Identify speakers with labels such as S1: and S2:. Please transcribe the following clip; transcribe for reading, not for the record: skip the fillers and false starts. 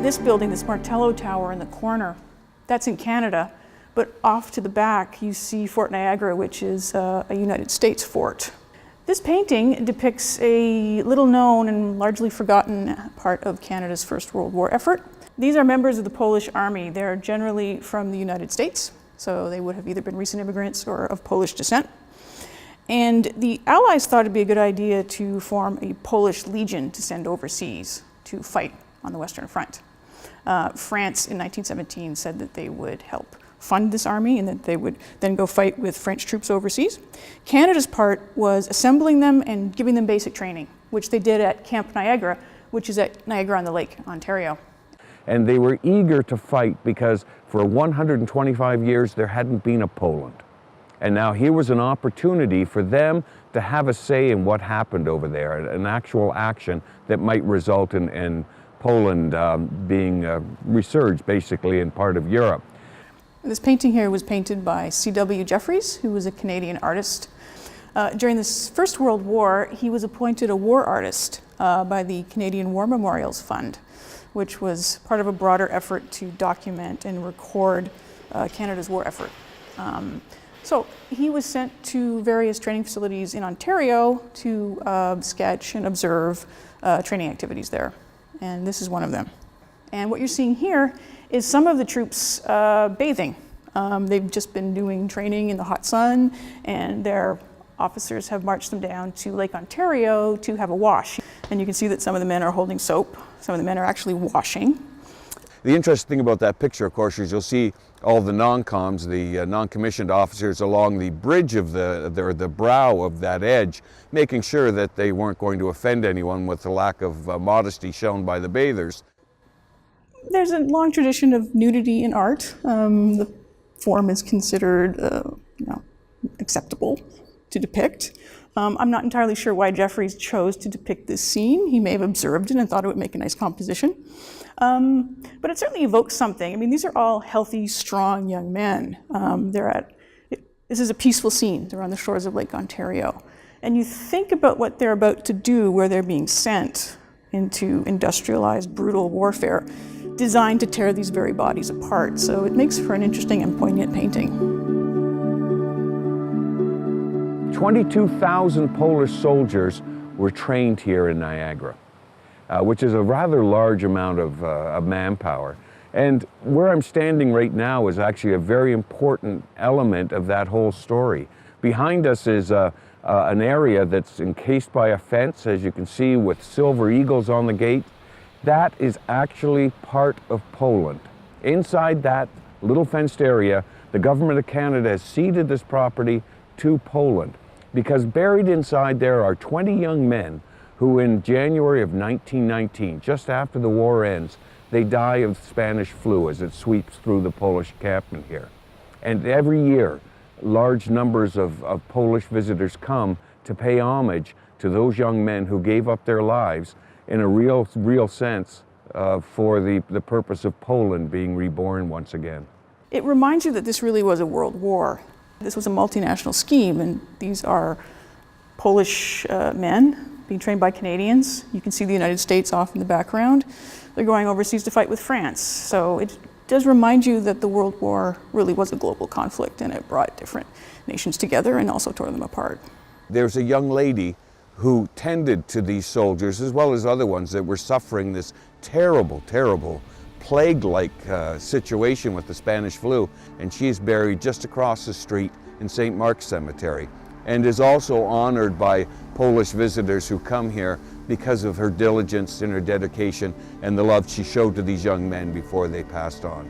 S1: This building, this Martello Tower in the corner, that's in Canada, but off to the back you see Fort Niagara, which is a United States fort. This painting depicts a little known and largely forgotten part of Canada's First World War effort. These are members of the Polish Army. They're generally from the United States, so they would have either been recent immigrants or of Polish descent. And the Allies thought it'd be a good idea to form a Polish legion to send overseas to fight on the Western Front. France in 1917 said that they would help fund this army and that they would then go fight with French troops overseas. Canada's part was assembling them and giving them basic training, which they did at Camp Niagara, which is at Niagara-on-the-Lake, Ontario.
S2: And they were eager to fight because for 125 years there hadn't been a Poland. And now here was an opportunity for them to have a say in what happened over there, an actual action that might result in Poland being resurged basically in part of Europe.
S1: This painting here was painted by C.W. Jeffries, who was a Canadian artist. During this First World War, he was appointed a war artist by the Canadian War Memorials Fund, which was part of a broader effort to document and record Canada's war effort. So he was sent to various training facilities in Ontario to sketch and observe training activities there. And this is one of them. And what you're seeing here is some of the troops bathing. They've just been doing training in the hot sun, and their officers have marched them down to Lake Ontario to have a wash. And you can see that some of the men are holding soap, some of the men are actually washing.
S2: The interesting thing about that picture, of course, is you'll see all the non-coms, the non-commissioned officers along the bridge of the brow of that edge, making sure that they weren't going to offend anyone with the lack of modesty shown by the bathers.
S1: There's a long tradition of nudity in art. The form is considered acceptable to depict. I'm not entirely sure why Jeffries chose to depict this scene. He may have observed it and thought it would make a nice composition. But it certainly evokes something. I mean, these are all healthy, strong young men. This is a peaceful scene. They're on the shores of Lake Ontario. And you think about what they're about to do, where they're being sent into industrialized, brutal warfare, designed to tear these very bodies apart. So it makes for an interesting and poignant painting.
S2: 22,000 Polish soldiers were trained here in Niagara, which is a rather large amount of manpower. And where I'm standing right now is actually a very important element of that whole story. Behind us is an area that's encased by a fence, as you can see, with silver eagles on the gate. That is actually part of Poland. Inside that little fenced area, the government of Canada has ceded this property to Poland, because buried inside there are 20 young men who in January of 1919, just after the war ends, they die of Spanish flu as it sweeps through the Polish encampment here. And every year, large numbers of Polish visitors come to pay homage to those young men who gave up their lives in a real sense for the purpose of Poland being reborn once again.
S1: It reminds you that this really was a world war. This was a multinational scheme, and these are Polish men being trained by Canadians. You can see the United States off in the background. They're going overseas to fight with France. So it does remind you that the World War really was a global conflict, and it brought different nations together and also tore them apart.
S2: There's a young lady who tended to these soldiers, as well as other ones that were suffering this terrible, terrible plague-like situation with the Spanish flu, and she is buried just across the street in St. Mark's Cemetery, and is also honored by Polish visitors who come here because of her diligence and her dedication and the love she showed to these young men before they passed on.